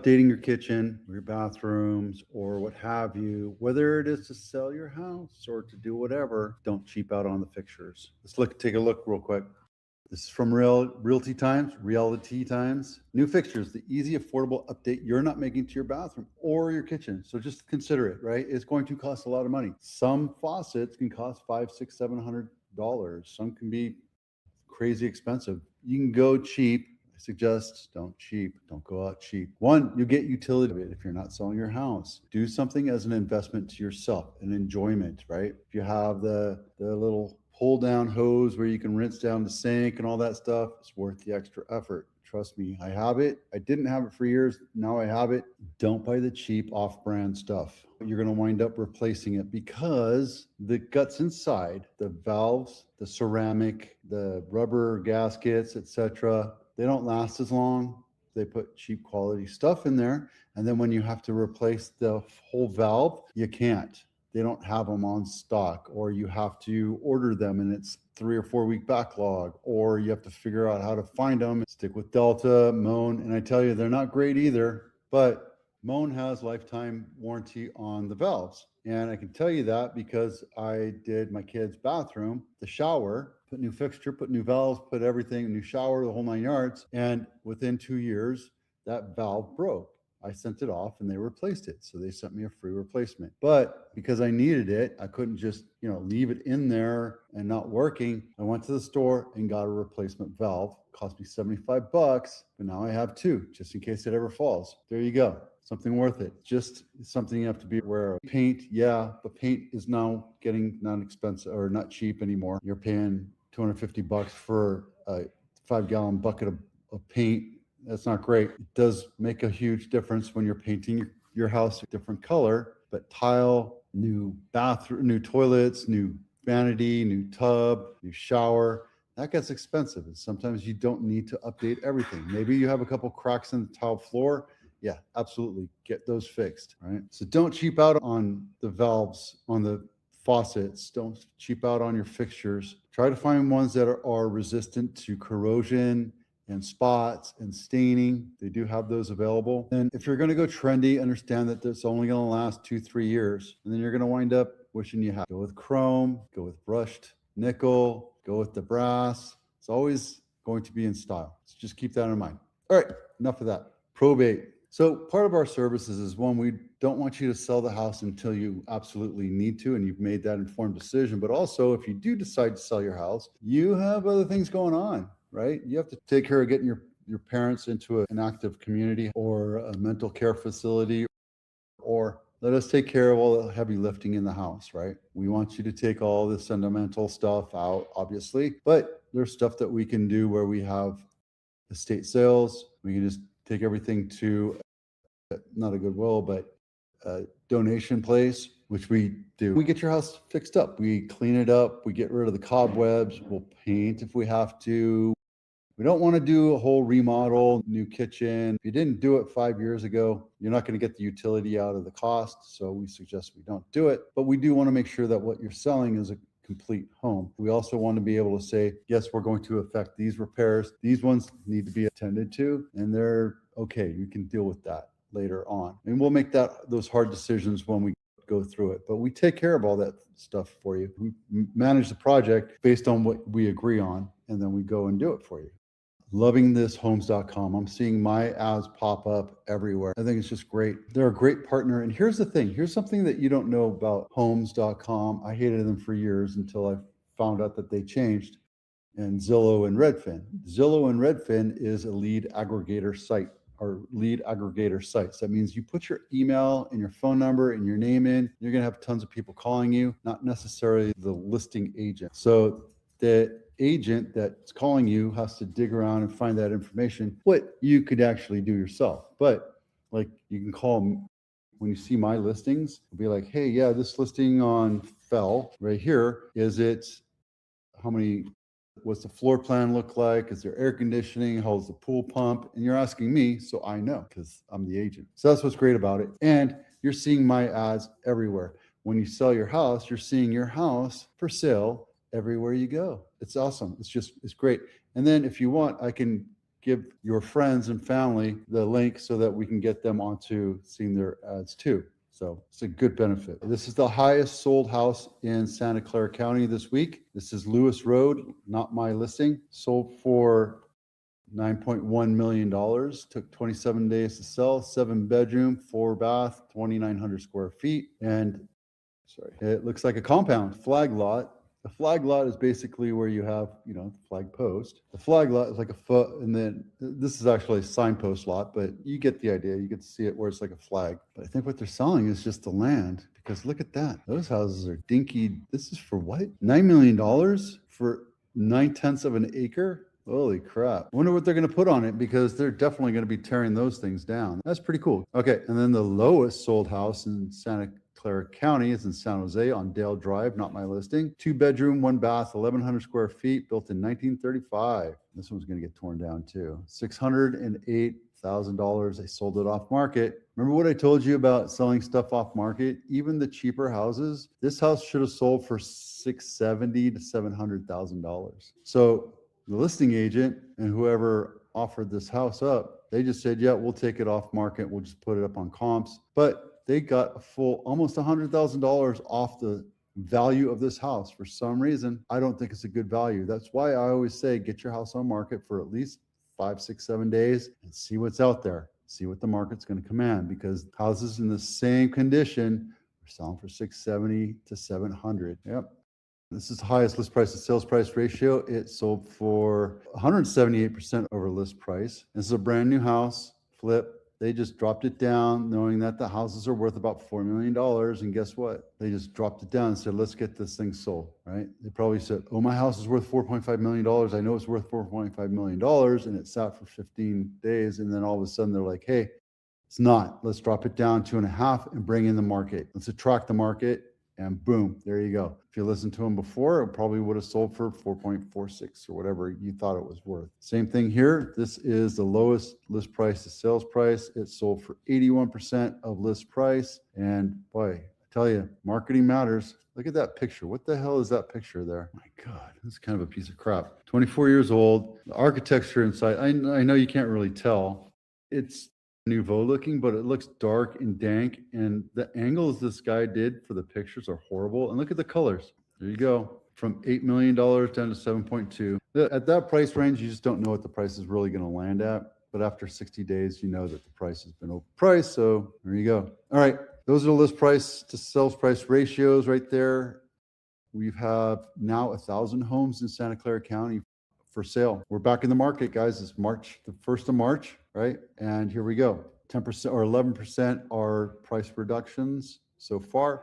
updating your kitchen or your bathrooms or what have you, whether it is to sell your house or to do whatever, don't cheap out on the fixtures. Take a look real quick. This is from Realty Times. New fixtures, the easy, affordable update you're not making to your bathroom or your kitchen. So just consider it, right? It's going to cost a lot of money. Some faucets can cost $500, $600, $700. Some can be crazy expensive. You can go cheap. I suggest don't go out cheap. One, you get utility if you're not selling your house. Do something as an investment to yourself, an enjoyment, right? If you have the little pull down hose where you can rinse down the sink and all that stuff, it's worth the extra effort. Trust me, I have it. I didn't have it for years. Now I have it. Don't buy the cheap off-brand stuff. You're going to wind up replacing it because the guts inside, the valves, the ceramic, the rubber gaskets, etc., they don't last as long. They put cheap quality stuff in there. And then when you have to replace the whole valve, you can't. They don't have them on stock, or you have to order them and it's 3 or 4 week backlog, or you have to figure out how to find them. Stick with Delta, Moen, and I tell you, they're not great either, but Moen has lifetime warranty on the valves. And I can tell you that because I did my kid's bathroom, the shower, put new fixture, put new valves, put everything, new shower, the whole 9 yards. And within 2 years, that valve broke. I sent it off and they replaced it. So they sent me a free replacement. But because I needed it, I couldn't just, leave it in there and not working. I went to the store and got a replacement valve. It cost me $75, but now I have 2 just in case it ever falls. There you go. Something worth it. Just something you have to be aware of. Paint, yeah, but paint is now getting not expensive or not cheap anymore. You're paying $250 for a 5-gallon bucket of paint. That's not great. It does make a huge difference when you're painting your house a different color, but tile, new bathroom, new toilets, new vanity, new tub, new shower, that gets expensive. And sometimes you don't need to update everything. Maybe you have a couple cracks in the tile floor. Yeah, absolutely. Get those fixed, right? So don't cheap out on the valves, on the faucets. Don't cheap out on your fixtures. Try to find ones that are resistant to corrosion and spots and staining. They do have those available. And if you're going to go trendy, understand that it's only going to last 2-3 years. And then you're going to wind up wishing you had. Go with chrome, go with brushed nickel, go with the brass. It's always going to be in style. So just keep that in mind. All right, enough of that. Probate. So part of our services is one, we don't want you to sell the house until you absolutely need to and you've made that informed decision. But also, if you do decide to sell your house, you have other things going on, right? You have to take care of getting your parents into an active community or a mental care facility, or let us take care of all the heavy lifting in the house, right? We want you to take all the sentimental stuff out, obviously, but there's stuff that we can do where we have estate sales. We can just take everything to not a Goodwill, but a donation place, which we do. We get your house fixed up. We clean it up. We get rid of the cobwebs. We'll paint if we have to. We don't want to do a whole remodel, new kitchen. If you didn't do it 5 years ago, you're not going to get the utility out of the cost. So we suggest we don't do it. But we do want to make sure that what you're selling is a complete home. We also want to be able to say, yes, we're going to affect these repairs. These ones need to be attended to, and they're okay. You can deal with that later on. And we'll make those hard decisions when we go through it. But we take care of all that stuff for you. We manage the project based on what we agree on, and then we go and do it for you. Lovingthishomes.com. I'm seeing my ads pop up everywhere. I think it's just great. They're a great partner. And here's the thing. Here's something that you don't know about homes.com. I hated them for years until I found out that they changed. And Zillow and Redfin. Zillow and Redfin is a lead aggregator site or lead aggregator sites. That means you put your email and your phone number and your name in. You're going to have tons of people calling you, not necessarily the listing agent. So the agent that's calling you has to dig around and find that information, what you could actually do yourself. But like you can call them when you see my listings, it'll be like, hey, yeah, this listing on Fell right here, what's the floor plan look like? Is there air conditioning? How's the pool pump? And you're asking me, so I know because I'm the agent. So that's what's great about it. And you're seeing my ads everywhere. When you sell your house, you're seeing your house for sale everywhere you go. It's awesome. It's great. And then if you want, I can give your friends and family the link so that we can get them onto seeing their ads too. So it's a good benefit. This is the highest sold house in Santa Clara County this week. This is Lewis Road, not my listing. Sold for $9.1 million. Took 27 days to sell. 7-bedroom, 4-bath, 2,900 square feet. And it looks like a compound flag lot. The flag lot is basically where you have, the flag post. The flag lot is like a foot, and then this is actually a signpost lot, but you get the idea. You get to see it where it's like a flag. But I think what they're selling is just the land, because look at that. Those houses are dinky. This is for what? $9 million for 9/10 of an acre? Holy crap. I wonder what they're going to put on it, because they're definitely going to be tearing those things down. That's pretty cool. Okay, and then the lowest sold house in Santa Clara County is in San Jose on Dale Drive, not my listing. 2-bedroom, 1-bath, 1,100 square feet, built in 1935. This one's going to get torn down too. $608,000. They sold it off market. Remember what I told you about selling stuff off market? Even the cheaper houses, this house should have sold for $670,000 to $700,000. So the listing agent and whoever offered this house up, they just said, yeah, we'll take it off market. We'll just put it up on comps. But they got a full almost $100,000 off the value of this house. For some reason, I don't think it's a good value. That's why I always say, get your house on market for at least 5, 6, 7 days and see what's out there. See what the market's going to command, because houses in the same condition are selling for $670,000 to $700,000. Yep. This is the highest list price to sales price ratio. It sold for 178% over list price. This is a brand new house, flip. They just dropped it down knowing that the houses are worth about $4 million. And guess what? They just dropped it down and said, let's get this thing sold, right? They probably said, oh, my house is worth $4.5 million. I know it's worth $4.5 million. And it sat for 15 days. And then all of a sudden they're like, hey, it's not. Let's drop it down 2.5 and bring in the market. Let's attract the market. And boom, there you go. If you listened to them before, it probably would have sold for 4.46 or whatever you thought it was worth. Same thing here. This is the lowest list price to sales price. It sold for 81% of list price. And boy, I tell you, marketing matters. Look at that picture. What the hell is that picture there? My God, this is kind of a piece of crap. 24 years old. The architecture inside, I know you can't really tell. It's nouveau looking, but it looks dark and dank, and the angles this guy did for the pictures are horrible. And look at the colors. There you go, from $8 million down to 7.2. At that price range, you just don't know what the price is really going to land at, but after 60 days you know that the price has been overpriced. So there you go. All right, those are the list price to sales price ratios right there. We have now 1,000 homes in Santa Clara County for sale. We're back in the market, guys. It's March, the 1st of March, right? And here we go. 10% or 11% are price reductions so far.